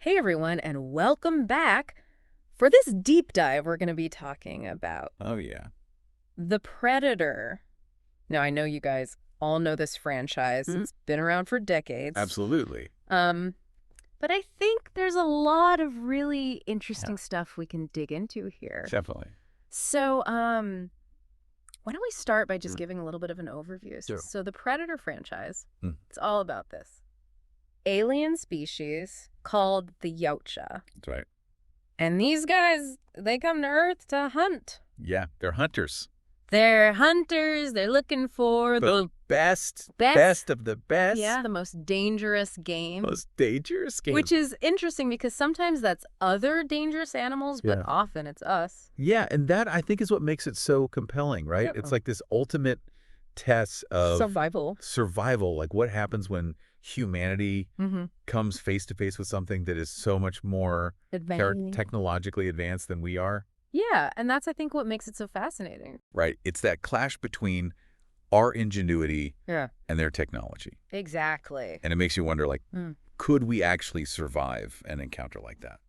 Hey everyone, and welcome back. For this deep dive, we're going to be talking about Oh, yeah. The Predator. Now, I know you guys all know this franchise. It's been around for decades. Absolutely. But I think there's a lot of really interesting stuff we can dig into here. Definitely. So, why don't we start by just giving a little bit of an overview? Sure. So the Predator franchise, it's all about this alien species called the Yautja. That's right. And these guys, they come to Earth to hunt. Yeah, they're hunters. They're hunters. They're looking for the best of the best. Yeah, the most dangerous game. Most dangerous game. Which is interesting because sometimes that's other dangerous animals, but often it's us. Yeah, and that, I think, is what makes it so compelling, right? Yep. It's like this ultimate test of survival. Like what happens when humanity comes face to face with something that is so much more technologically advanced than we are. Yeah, and that's, I think, what makes it so fascinating. Right. It's that clash between our ingenuity and their technology. Exactly. And it makes you wonder, like, could we actually survive an encounter like that?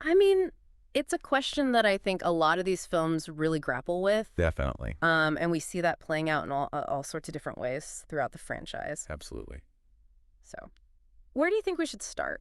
I mean, it's a question that I think a lot of these films really grapple with. Definitely. And we see that playing out in all sorts of different ways throughout the franchise. Absolutely. So, where do you think we should start?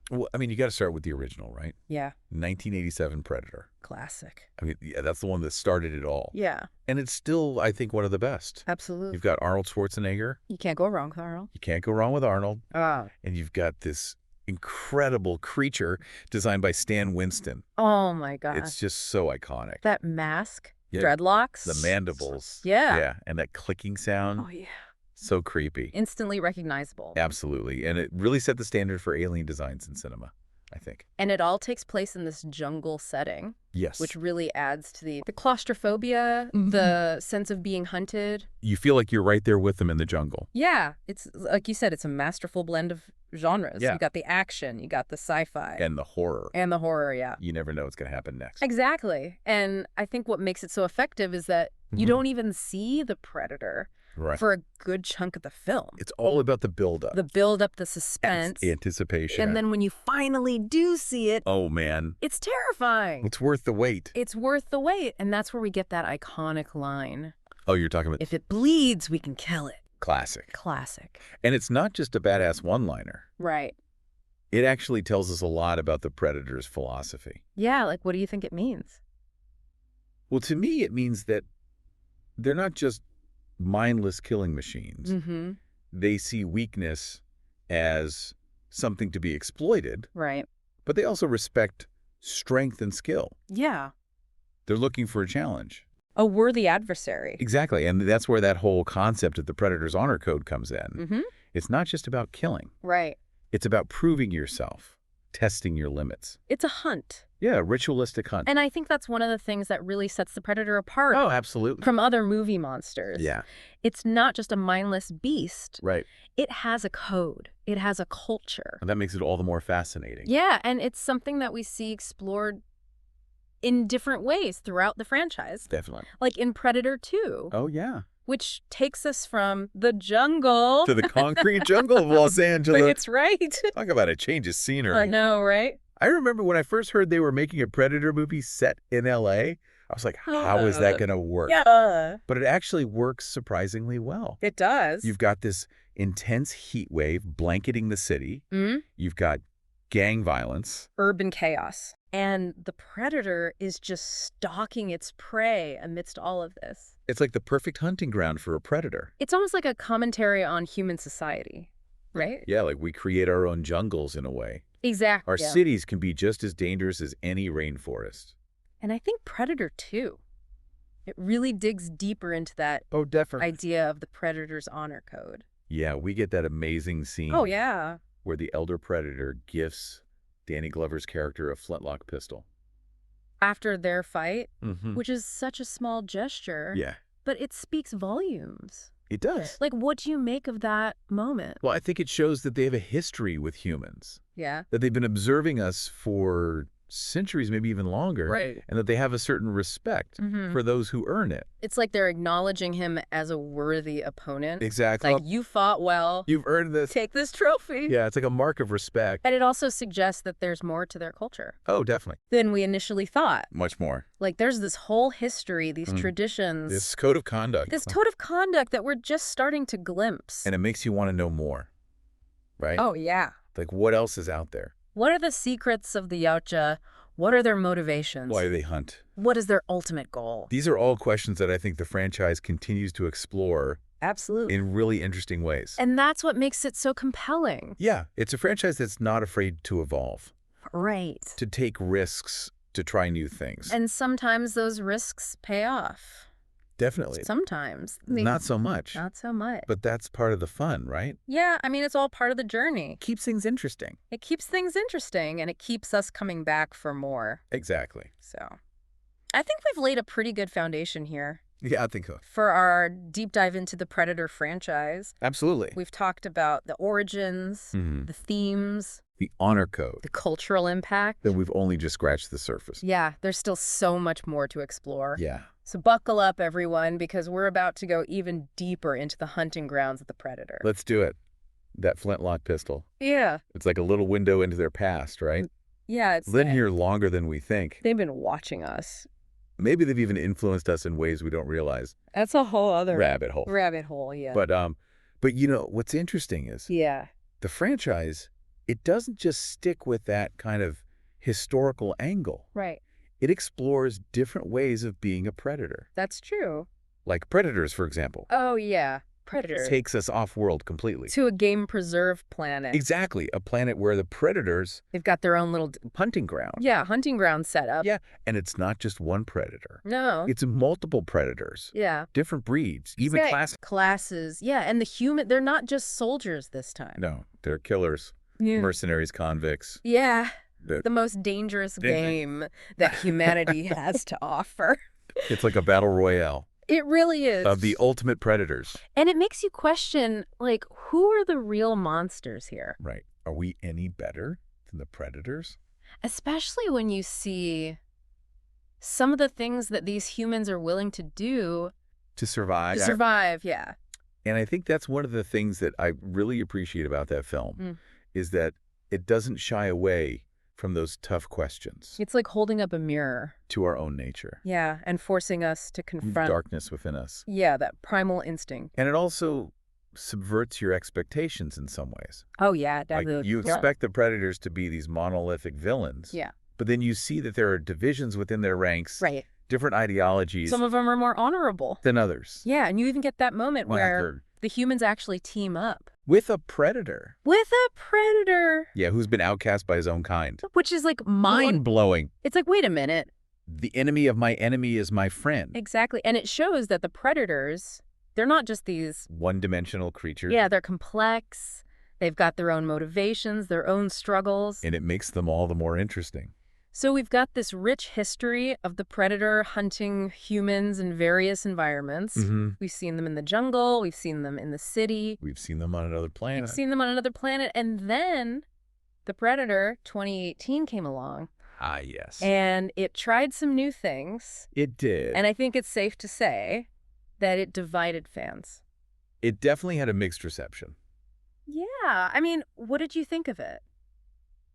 Well, I mean, you got to start with the original, right? Yeah. 1987 Predator. Classic. I mean, yeah, that's the one that started it all. Yeah. And it's still, I think, one of the best. Absolutely. You've got Arnold Schwarzenegger. You can't go wrong with Arnold. You can't go wrong with Arnold. Ah. And you've got this incredible creature designed by Stan Winston. Oh, my God. It's just so iconic. That mask, dreadlocks. The mandibles. Yeah. Yeah, and that clicking sound. Oh, yeah. So creepy. Instantly recognizable. Absolutely. And it really set the standard for alien designs in cinema, I think. And it all takes place in this jungle setting. Yes. Which really adds to the claustrophobia, the sense of being hunted. You feel like you're right there with them in the jungle. Yeah. It's, like you said, it's a masterful blend of genres. Yeah. You got the action, you got the sci-fi. And the horror. Yeah. You never know what's going to happen next. Exactly. And I think what makes it so effective is that you don't even see the predator for a good chunk of the film. It's all about the build-up. The build-up, the suspense. Anticipation. And then when you finally do see it, oh, man. it's terrifying. It's worth the wait. It's worth the wait. And that's where we get that iconic line. Oh, you're talking about... If it bleeds, we can kill it. Classic. Classic. And it's not just a badass one-liner. Right. It actually tells us a lot about the Predator's philosophy. Yeah, like what do you think it means? Well, to me, it means that they're not just mindless killing machines. They see weakness as something to be exploited. Right. But they also respect strength and skill. Yeah. They're looking for a challenge. A worthy adversary. Exactly. And that's where that whole concept of the Predator's honor code comes in. It's not just about killing. Right. It's about proving yourself, testing your limits. It's a hunt. Yeah, a ritualistic hunt. And I think that's one of the things that really sets the Predator apart. Oh, absolutely. From other movie monsters. Yeah. It's not just a mindless beast. Right. It has a code. It has a culture. And that makes it all the more fascinating. Yeah, and it's something that we see explored in different ways throughout the franchise. Definitely. Like in Predator 2. Oh, yeah. Which takes us from the jungle to the concrete jungle of Los Angeles. It's right. Talk about a change of scenery. I know, right? I remember when I first heard they were making a Predator movie set in L.A., I was like, how is that going to work? Yeah. But it actually works surprisingly well. It does. You've got this intense heat wave blanketing the city. You've got gang violence. Urban chaos. And the Predator is just stalking its prey amidst all of this. It's like the perfect hunting ground for a predator. It's almost like a commentary on human society, right? Yeah, like we create our own jungles in a way. Exactly. Our cities can be just as dangerous as any rainforest. And I think Predator 2, it really digs deeper into that definitely. idea of the Predator's honor code. Yeah, we get that amazing scene. Oh, yeah. Where the elder Predator gifts Danny Glover's character a flintlock pistol. After their fight, which is such a small gesture. Yeah. But it speaks volumes. It does. Like, what do you make of that moment? Well, I think it shows that they have a history with humans. Yeah. That they've been observing us for centuries, maybe even longer. Right. And that they have a certain respect for those who earn it. It's like they're acknowledging him as a worthy opponent. Exactly. It's like, you fought well. You've earned this. Take this trophy. Yeah, it's like a mark of respect. And it also suggests that there's more to their culture. Oh, definitely. Than we initially thought. Much more. Like, there's this whole history, these traditions. This code of conduct. This code of conduct that we're just starting to glimpse. And it makes you want to know more, right? Oh, yeah. Like, what else is out there? What are the secrets of the Yautja? What are their motivations? Why do they hunt? What is their ultimate goal? These are all questions that I think the franchise continues to explore. Absolutely. In really interesting ways. And that's what makes it so compelling. Yeah, it's a franchise that's not afraid to evolve. Right. To take risks, to try new things. And sometimes those risks pay off. Definitely. Sometimes. Not so much. Not so much. But that's part of the fun, right? Yeah, I mean, it's all part of the journey. Keeps things interesting. It keeps things interesting, and it keeps us coming back for more. Exactly. So, I think we've laid a pretty good foundation here. Yeah, I think so. For our deep dive into the Predator franchise. Absolutely. We've talked about the origins, the themes, the honor code, the cultural impact. Then we've only just scratched the surface. Yeah, there's still so much more to explore. Yeah. So buckle up, everyone, because we're about to go even deeper into the hunting grounds of the Predator. Let's do it. That flintlock pistol. Yeah. It's like a little window into their past, right? Yeah. It's been here longer than we think. They've been watching us. Maybe they've even influenced us in ways we don't realize. That's a whole other rabbit hole. Rabbit hole, yeah. But you know, what's interesting is the franchise, it doesn't just stick with that kind of historical angle. Right. It explores different ways of being a predator. That's true. Like Predators, for example. Oh, yeah. Predator. Takes us off-world completely. To a game-preserved planet. Exactly. A planet where the predators... They've got their own little... hunting ground. Yeah, hunting ground set up. Yeah, and it's not just one predator. No. It's multiple predators. Yeah. Different breeds, even classes. Classes. Yeah, and the human... They're not just soldiers this time. No, they're killers. Yeah. Mercenaries, convicts. Yeah. The most dangerous game that humanity has to offer. It's like a battle royale. It really is. Of the ultimate predators. And it makes you question, like, who are the real monsters here? Right. Are we any better than the predators? Especially when you see some of the things that these humans are willing to do. To survive. To survive, yeah. And I think that's one of the things that I really appreciate about that film, is that it doesn't shy away from those tough questions. It's like holding up a mirror. To our own nature. Yeah, and forcing us to confront... darkness within us. Yeah, that primal instinct. And it also subverts your expectations in some ways. Oh, yeah. Definitely. Like you expect the predators to be these monolithic villains. Yeah. But then you see that there are divisions within their ranks. Right. Different ideologies. Some of them are more honorable. Than others. Yeah, and you even get that moment where the humans actually team up. With a predator. With a predator. Yeah, who's been outcast by his own kind. Which is like mind-blowing. It's like, wait a minute. The enemy of my enemy is my friend. Exactly. And it shows that the predators, they're not just these... one-dimensional creatures. Yeah, they're complex. They've got their own motivations, their own struggles. And it makes them all the more interesting. So we've got this rich history of the predator hunting humans in various environments. We've seen them in the jungle. We've seen them in the city. We've seen them on another planet. We've seen them on another planet. And then the Predator 2018 came along. Ah, yes. And it tried some new things. It did. And I think it's safe to say that it divided fans. It definitely had a mixed reception. Yeah. I mean, what did you think of it?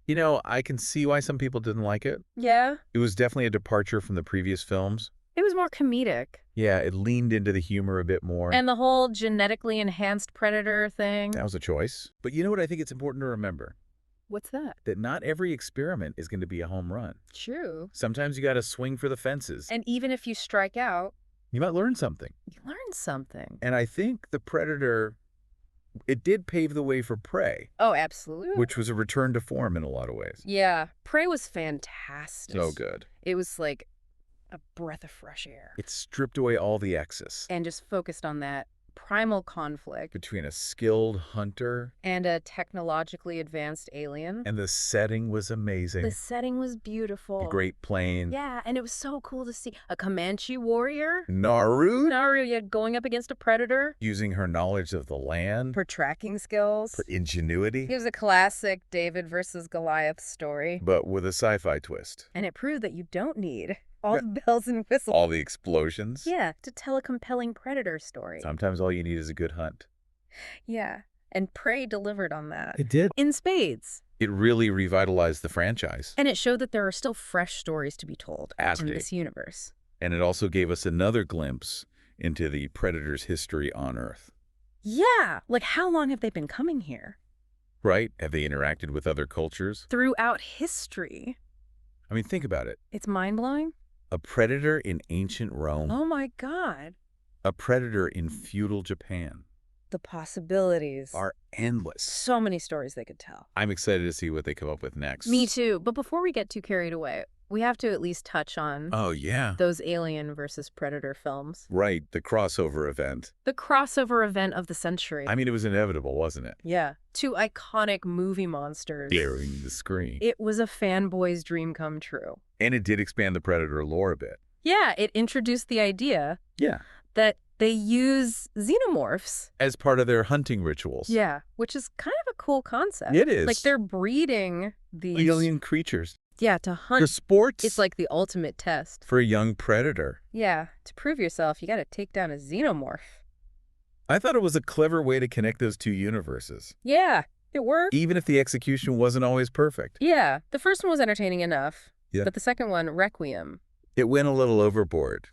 You know, I can see why some people didn't like it. Yeah. It was definitely a departure from the previous films. It was more comedic. Yeah, it leaned into the humor a bit more. And the whole genetically enhanced predator thing. That was a choice. But you know what I think it's important to remember? What's that? That not every experiment is going to be a home run. True. Sometimes you got to swing for the fences. And even if you strike out, you might learn something. You learn something. And I think the Predator, it did pave the way for Prey. Oh, absolutely. Which was a return to form in a lot of ways. Yeah. Prey was fantastic. So good. It was like a breath of fresh air. It stripped away all the excess. And just focused on that primal conflict between a skilled hunter and a technologically advanced alien. and the setting was amazing. The setting was beautiful. The Great Plain. Yeah, and it was so cool to see a Comanche warrior. Naru, Yeah, going up against a predator. using her knowledge of the land. For tracking skills. For ingenuity. It was a classic David versus Goliath story. But with a sci-fi twist. And it proved that you don't need all the bells and whistles. All the explosions. Yeah, to tell a compelling predator story. Sometimes all you need is a good hunt. Yeah, and Prey delivered on that. It did. In spades. It really revitalized the franchise. And it showed that there are still fresh stories to be told in Absolutely. this universe. And it also gave us another glimpse into the Predator's history on Earth. Yeah, like how long have they been coming here? Right? Have they interacted with other cultures? Throughout history. I mean, think about it. It's mind-blowing. A predator in ancient Rome. Oh my God. A predator in feudal Japan. The possibilities Are endless. So many stories they could tell. I'm excited to see what they come up with next. Me too. But before we get too carried away, we have to at least touch on Oh, yeah. those Alien versus Predator films. Right, the crossover event. The crossover event of the century. I mean, it was inevitable, wasn't it? Yeah. Two iconic movie monsters. Daring the screen. It was a fanboy's dream come true. And it did expand the Predator lore a bit. Yeah, it introduced the idea Yeah. that they use xenomorphs. As part of their hunting rituals. Yeah, which is kind of a cool concept. It is. Like they're breeding these... Alien creatures. Yeah, to hunt. For sports. It's like the ultimate test. For a young predator. Yeah, to prove yourself, you got to take down a xenomorph. I thought it was a clever way to connect those two universes. Yeah, it worked. Even if the execution wasn't always perfect. Yeah, the first one was entertaining enough. Yeah. But the second one, Requiem, It went a little overboard.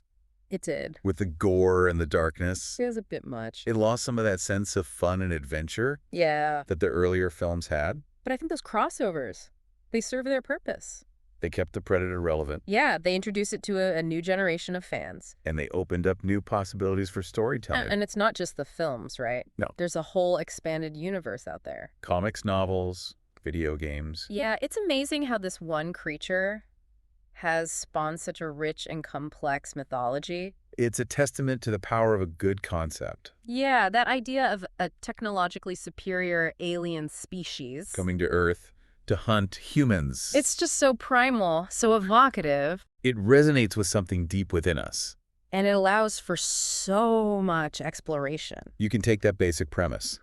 it did. With the gore and the darkness. It was a bit much. It lost some of that sense of fun and adventure Yeah. that the earlier films had. But I think those crossovers, they serve their purpose. They kept the Predator relevant. Yeah, they introduced it to a new generation of fans. And they opened up new possibilities for storytelling. And it's not just the films, right? No. There's a whole expanded universe out there. Comics, novels, video games. Yeah, it's amazing how this one creature has spawned such a rich and complex mythology. It's a testament to the power of a good concept. Yeah, that idea of a technologically superior alien species. Coming to Earth to hunt humans. It's just so primal, so evocative, It resonates with something deep within us. and it allows for so much exploration. You can take that basic premise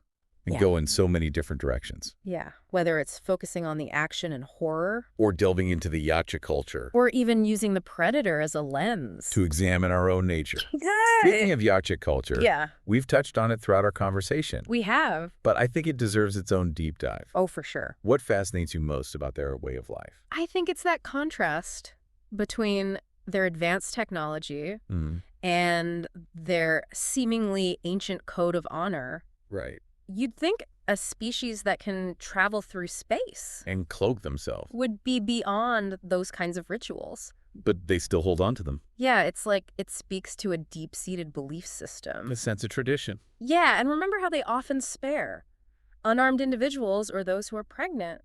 and Yeah. go in so many different directions. Yeah, whether it's focusing on the action and horror, Or delving into the yacha culture or even using the predator as a lens. to examine our own nature. Good. Speaking of yacha culture, Yeah, we've touched on it throughout our conversation, we have. but I think it deserves its own deep dive. Oh, for sure. What fascinates you most about their way of life? I think it's that contrast between their advanced technology and their seemingly ancient code of honor. Right. You'd think a species that can travel through space And cloak themselves. would be beyond those kinds of rituals. But they still hold on to them. Yeah, it's like it speaks to a deep-seated belief system. A sense of tradition. Yeah, and remember how they often spare unarmed individuals or those who are pregnant.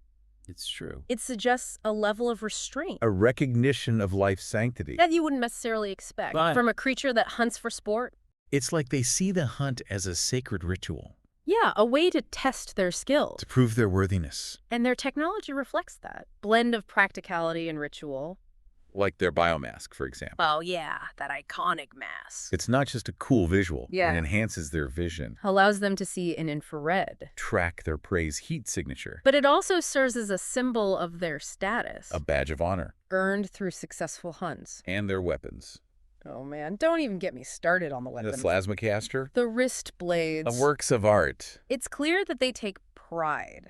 It's true. It suggests a level of restraint A recognition of life's sanctity. that you wouldn't necessarily expect Right. from a creature that hunts for sport. It's like they see the hunt as a sacred ritual Yeah, a way to test their skills. to prove their worthiness. And their technology reflects that blend of practicality and ritual. Like their biomask, for example. Oh, yeah, that iconic mask. It's not just a cool visual. Yeah. It enhances their vision. Allows them to see in infrared. Track their prey's heat signature. But it also serves as a symbol of their status, A badge of honor. earned through successful hunts. And their weapons. Oh, man, don't even get me started on the The weapons. plasmacaster. The wrist blades. Works of art. It's clear that they take pride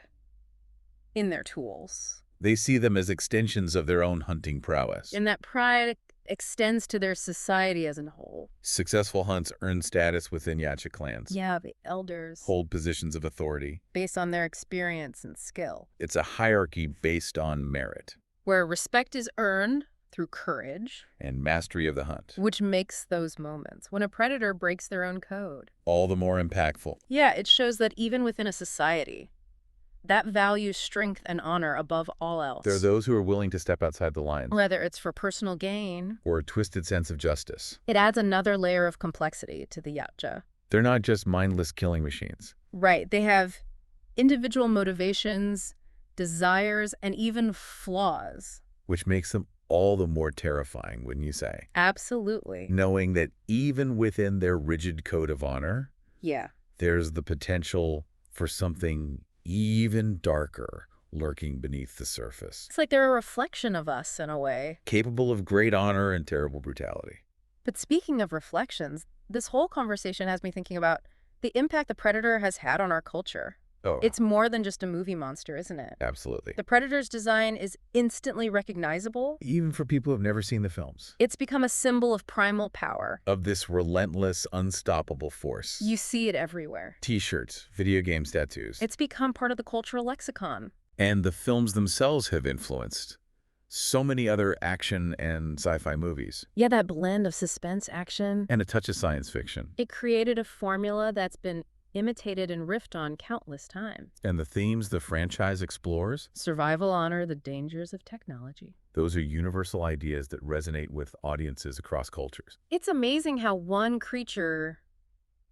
in their tools. They see them as extensions of their own hunting prowess. And that pride extends to their society as a whole. Successful hunts earn status within yacha clans. Yeah, the elders. Hold positions of authority. Based on their experience and skill. It's a hierarchy based on merit Where respect is earned through courage, and mastery of the hunt. which makes those moments when a predator breaks their own code. All the more impactful. Yeah, it shows that even within a society, that values strength and honor above all else. There are those who are willing to step outside the lines. Whether it's for personal gain, Or a twisted sense of justice. it adds another layer of complexity to the yacha. They're not just mindless killing machines. Right. They have individual motivations, desires, and even flaws. Which makes them all the more terrifying, wouldn't you say? Absolutely. Knowing that even within their rigid code of honor, Yeah. there's the potential for something even darker lurking beneath the surface. It's like they're a reflection of us in a way. Capable of great honor and terrible brutality. But speaking of reflections, this whole conversation has me thinking about the impact the Predator has had on our culture. Oh, It's more than just a movie monster, isn't it? absolutely. The Predator's design is instantly recognizable. Even for people who have never seen the films. It's become a symbol of primal power. Of this relentless, unstoppable force. You see it everywhere. T-shirts, video games, tattoos. It's become part of the cultural lexicon. And the films themselves have influenced so many other action and sci-fi movies. Yeah, that blend of suspense, action. And a touch of science fiction. It created a formula that's been imitated and riffed on countless times. And the themes the franchise explores? Survival, honor, the dangers of technology. Those are universal ideas that resonate with audiences across cultures. It's amazing how one creature,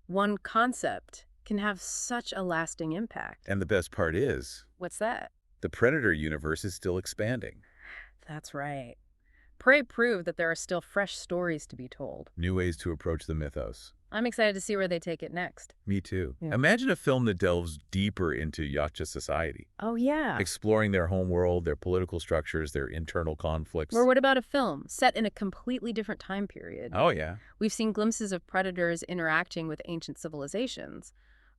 one concept, can have such a lasting impact. And the best part is, What's that? the Predator universe is still expanding. That's right. Prey proved that there are still fresh stories to be told. New ways to approach the mythos. I'm excited to see where they take it next. Me too. Yeah. Imagine a film that delves deeper into Yacha society, Oh, yeah. exploring their homeworld, their political structures, their internal conflicts. Or what about a film set in a completely different time period? Oh, yeah. We've seen glimpses of predators interacting with ancient civilizations,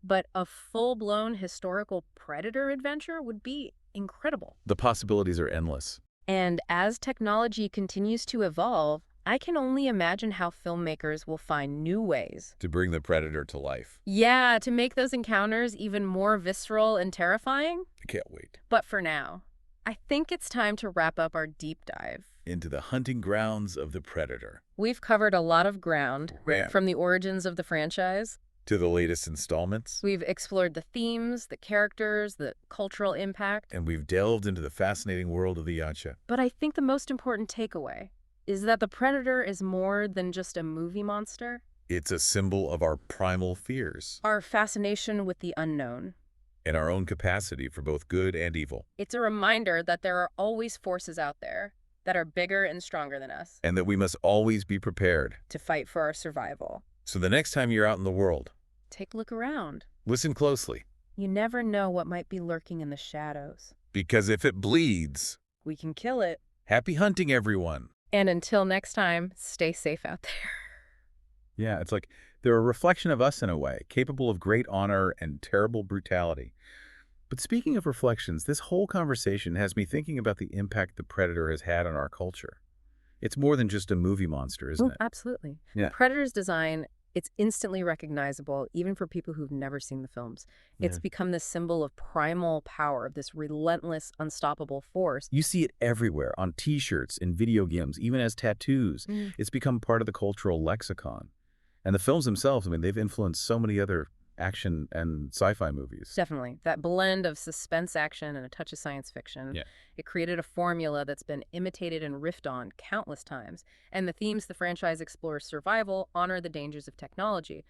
but a full-blown historical predator adventure would be incredible. The possibilities are endless. And as technology continues to evolve, I can only imagine how filmmakers will find new ways. To bring the Predator to life. Yeah, to make those encounters even more visceral and terrifying. I can't wait. But for now, I think it's time to wrap up our deep dive. Into the hunting grounds of the Predator. We've covered a lot of ground, Man. from the origins of the franchise. To the latest installments. We've explored the themes, the characters, the cultural impact. And we've delved into the fascinating world of the Yacha. But I think the most important takeaway is that the Predator is more than just a movie monster. It's a symbol of our primal fears. Our fascination with the unknown. And our own capacity for both good and evil. It's a reminder that there are always forces out there that are bigger and stronger than us. And that we must always be prepared. To fight for our survival. So the next time you're out in the world, take a look around. Listen closely. You never know what might be lurking in the shadows. Because if it bleeds, we can kill it. Happy hunting, everyone. And until next time, stay safe out there. Yeah, it's like they're a reflection of us in a way, capable of great honor and terrible brutality. But speaking of reflections, this whole conversation has me thinking about the impact the Predator has had on our culture. It's more than just a movie monster, isn't it? Absolutely. Yeah. Predator's design, it's instantly recognizable, even for people who've never seen the films. It's become this symbol of primal power, of this relentless, unstoppable force. You see it everywhere, on T-shirts, in video games, even as tattoos. It's become part of the cultural lexicon. And the films themselves, I mean, they've influenced so many other action and sci-fi movies. Definitely. That blend of suspense action and a touch of science fiction. Yeah. It created a formula that's been imitated and riffed on countless times. And the themes the franchise explores: survival, honor, the dangers of technology.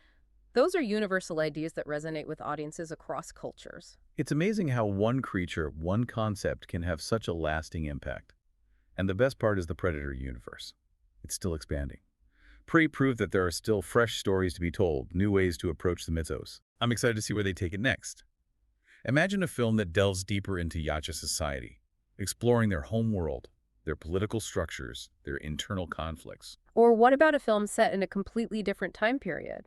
Those are universal ideas that resonate with audiences across cultures. It's amazing how one creature, one concept can have such a lasting impact. And the best part is the Predator universe. It's still expanding. Prey proved that there are still fresh stories to be told, new ways to approach the mythos. I'm excited to see where they take it next. Imagine a film that delves deeper into Yacha society, exploring their home world, their political structures, their internal conflicts. Or what about a film set in a completely different time period?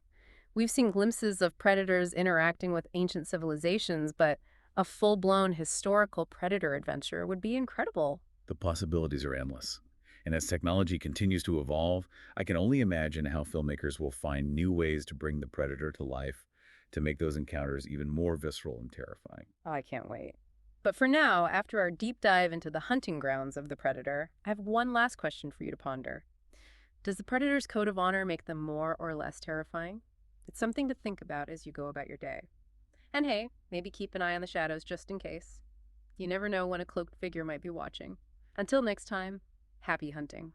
We've seen glimpses of predators interacting with ancient civilizations, but a full-blown historical predator adventure would be incredible. The possibilities are endless. And as technology continues to evolve, I can only imagine how filmmakers will find new ways to bring the Predator to life, to make those encounters even more visceral and terrifying. Oh, I can't wait. But for now, after our deep dive into the hunting grounds of the Predator, I have one last question for you to ponder. Does the Predator's code of honor make them more or less terrifying? It's something to think about as you go about your day. And hey, maybe keep an eye on the shadows just in case. You never know when a cloaked figure might be watching. Until next time, happy hunting.